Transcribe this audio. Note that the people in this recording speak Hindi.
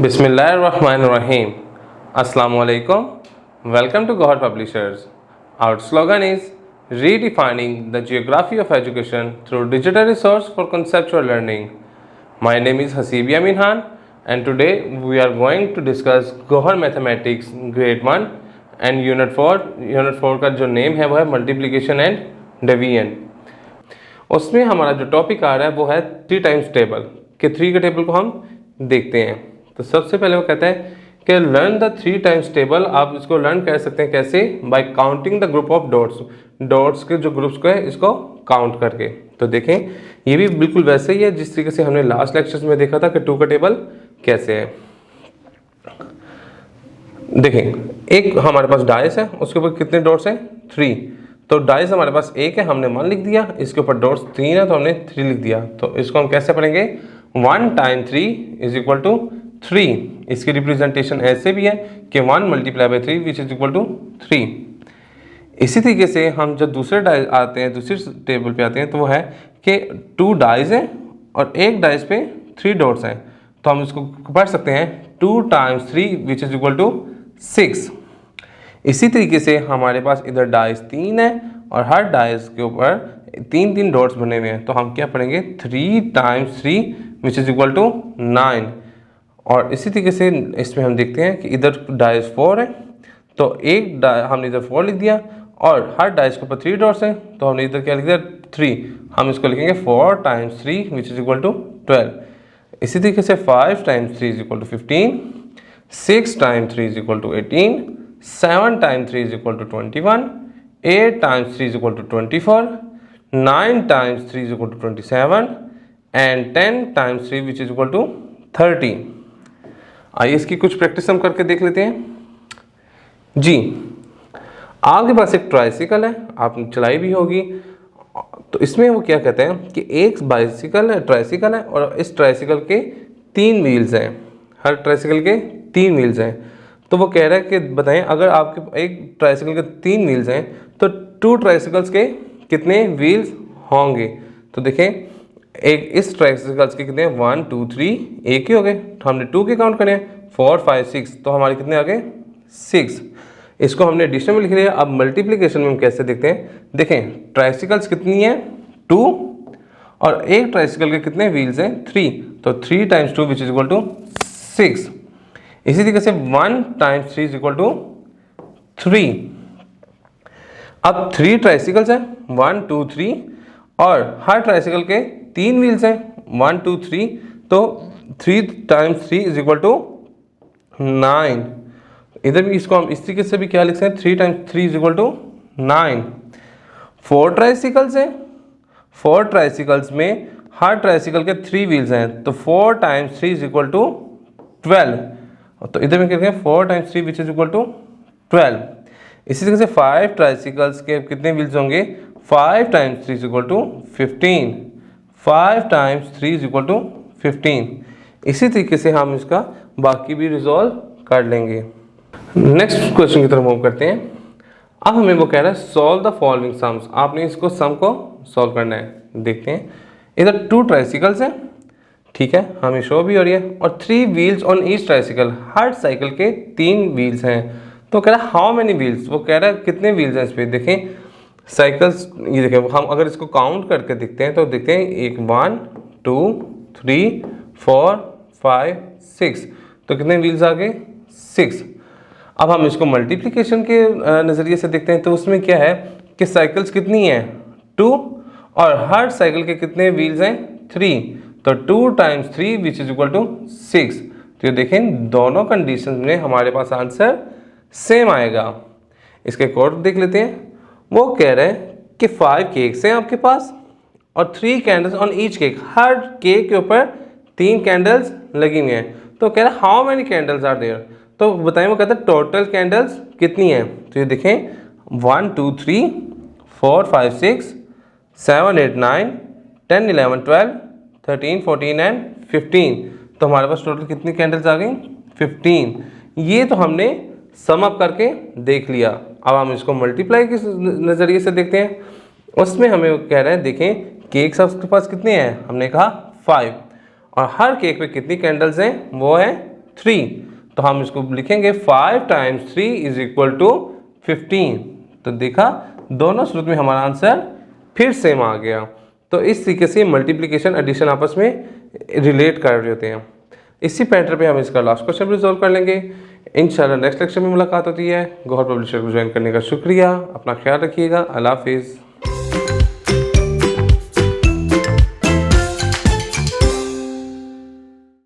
Bismillahirrahmanirrahim. Assalamu alaikum. Welcome to Gohar Publishers. Our slogan is redefining the geography of education through digital resource for conceptual learning. My name is Hasibi Amin Khan and today we are going to discuss Gohar Mathematics Grade 1 and Unit 4. Unit 4 का जो नेम है वो है मल्टीप्लिकेशन एंड डिवीजन. उसमें हमारा जो टॉपिक आ रहा है वो है 3 टाइम्स टेबल के 3 के टेबल को हम देखते हैं. तो सबसे पहले वो कहता है कि लर्न द 3 टाइम्स टेबल. आप इसको लर्न कर सकते हैं कैसे? Bye counting the group of dots. Dots के जो ग्रुप्स को है इसको काउंट करके. तो देखें ये भी बिल्कुल वैसे ही है जिस तरीके से हमने लास्ट लेक्चर्स में देखा था कि 2 का टेबल कैसे है. देखें एक हमारे पास डाइस है, उसके ऊपर कितने डॉट्स हैं? 3. तो डाइस हमारे पास एक है, हमने 1 लिख दिया. इसके ऊपर डॉट्स 3 है तो हमने 3 लिख दिया. तो इसको हम कैसे पढ़ेंगे? 1 टाइम 3 इज इक्वल टू 3. इसकी रिप्रेजेंटेशन ऐसे भी है कि 1 multiply by 3 which is equal to 3. इसी तरीके से हम जब दूसरे डाइस आते हैं, दूसरे टेबल पे आते हैं तो वो है कि 2 डाइस हैं और एक डाइस पे 3 डॉट्स हैं. तो हम इसको पढ़ सकते हैं 2 times 3 which is equal to 6. इसी तरीके से हमारे पास इधर डाइस 3 है और हर डाइस के ऊपर 3 डॉट्स बने हुए हैं. तो हम क्या पढ़ेंगे? 3 times 3 which is equal to 9. और इसी तरीके से इसमें हम देखते हैं कि इधर डाइस 4 है तो एक हमने इधर 4 लिख दिया और हर डाइस के ऊपर 3 डॉट्स हैं तो हमने इधर क्या लिख दिया? 3. हम इसको लिखेंगे 4 times 3 which is equal to 12. इसी तरीके से 5 times 3 is equal to 15. 6 times 3 is equal to 18. 7 times 3 is equal to 21. 8 times 3 is equal to 24. 9 times 3 is equal to 27 and 10 times 3 which is equal to 30. आइए इसकी कुछ प्रैक्टिस हम करके देख लेते हैं जी. आपके पास एक ट्राइसिकल है, आपने चलाई भी होगी. तो इसमें वो क्या कहते हैं कि एक बाइसिकल है, ट्राइसिकल है और इस ट्राइसिकल के 3 व्हील्स हैं. हर ट्राइसिकल के 3 व्हील्स हैं. तो वो कह रहा है कि बताएं अगर आपके एक ट्राइसिकल के 3 व्हील्स हैं तो 2 ट्राइसिकल्स के कितने व्हील्स होंगे? तो देखें एक इस ट्राइसिकल्स के कितने? 1 2 3 एक ही हो गए. तो हमने 2 के काउंट करें 4 5 6 तो हमारे कितने आ गए? 6. इसको हमने एडिशन में लिख लिया. अब मल्टीप्लिकेशन में हम कैसे देखते हैं? देखें ट्राइसिकल्स कितनी है? 2 और एक ट्राइसिकल के कितने व्हील्स हैं? 3. तो 3 times 2 which is equal to 6. इसी तरीके से 1 टाइम्स 3 इज इक्वल टू 3. अब 3 ट्राइसिकल्स हैं 1 2 3 और हर ट्राइसिकल के 3 व्हील्स हैं 1 2 3. तो 3 टाइम्स 3 इज इक्वल टू 9. इधर भी इसको हम इस तरीके से भी क्या लिख सकते हैं? 3 टाइम्स 3 इज इक्वल टू 9. 4 ट्राइसिकल्स हैं. 4 ट्राइसिकल्स में हर ट्राइसिकल के 3 व्हील्स हैं तो 4 टाइम्स 3 इज इक्वल टू 12. तो इधर में क्या लिखें? 4 times 3 which is equal to 12. इसी तरीके से 5 ट्राइसिकल्स के कितने व्हील्स होंगे? 5 times 3 is equal to 15. 5 times 3 is equal to 15. इसी तरीके से हम इसका बाकी भी रिजॉल्व कर लेंगे. नेक्स्ट क्वेश्चन की तरफ मूव करते हैं. अब हमें वो कह रहा है सॉल्व द फॉलोइंग सम्स. आपने इसको सम को सॉल्व करना है. देखते हैं इधर 2 ट्राइसिकल्स हैं, ठीक है, हमें शो भी हो रही है और 3 wheels on each tricycle. Her cycle के 3 व्हील्स हैं. तो कह रहा है हाउ मेनी व्हील्स. वो कह रहा है कितने व्हील्स हैं इस पर. देखें साइकिल्स ये देखें हम अगर इसको काउंट करके देखते हैं तो देखते हैं 1 2 3 4 5 6. तो कितने व्हील्स आ गए? 6. अब हम इसको मल्टीप्लिकेशन के नज़रिए से देखते हैं तो उसमें क्या है कि साइकिल्स कितनी हैं? 2 और हर साइकिल के कितने व्हील्स हैं? 3. तो 2 times 3 which is equal to 6. तो ये देखें दोनों कंडीशन में हमारे पास आंसर सेम आएगा. इसके कोड देख लेते हैं. वो कह रहे हैं कि 5 केक्स हैं आपके पास और 3 candles on each cake. Her cake के ऊपर 3 कैंडल्स लगी हुई हैं. तो कह रहा है how many candles are there. तो बताएं वो कहता है टोटल कैंडल्स कितनी हैं. तो ये देखें 1 2 3 4 5 6 7 8 9 10 11 12 13 14 एंड 15. तो हमारे पास टोटल कितनी कैंडल्स आ गई? 15. ये तो हमने सम अप करके देख लिया. अब हम इसको मल्टीप्लाई के नज़रिए से देखते हैं. उसमें हमें कह रहा है देखें केक्स आपके पास कितने हैं? हमने कहा 5 और हर केक पे कितनी कैंडल्स हैं? वो है 3, तो हम इसको लिखेंगे 5 टाइम्स 3 इज इक्वल टू 15। तो देखा दोनों सूरत में हमारा आंसर फिर सेम आ गया। तो इस तरीके से मल्टीप्लिकेशन एडिशन आपस में रिलेट कर रहे होते हैं। इसी पैटर्न पे हम इसका लास्ट क्वेश्चन भी रिजॉल्व कर लेंगे। इंशाल्लाह नेक्स्ट लेक्चर में मुलाकात होती है। गौहर पब्लिशर को ज्वाइन करने का शुक्रिया। अपना ख्याल रखिएगा। अल्लाह हाफिज़।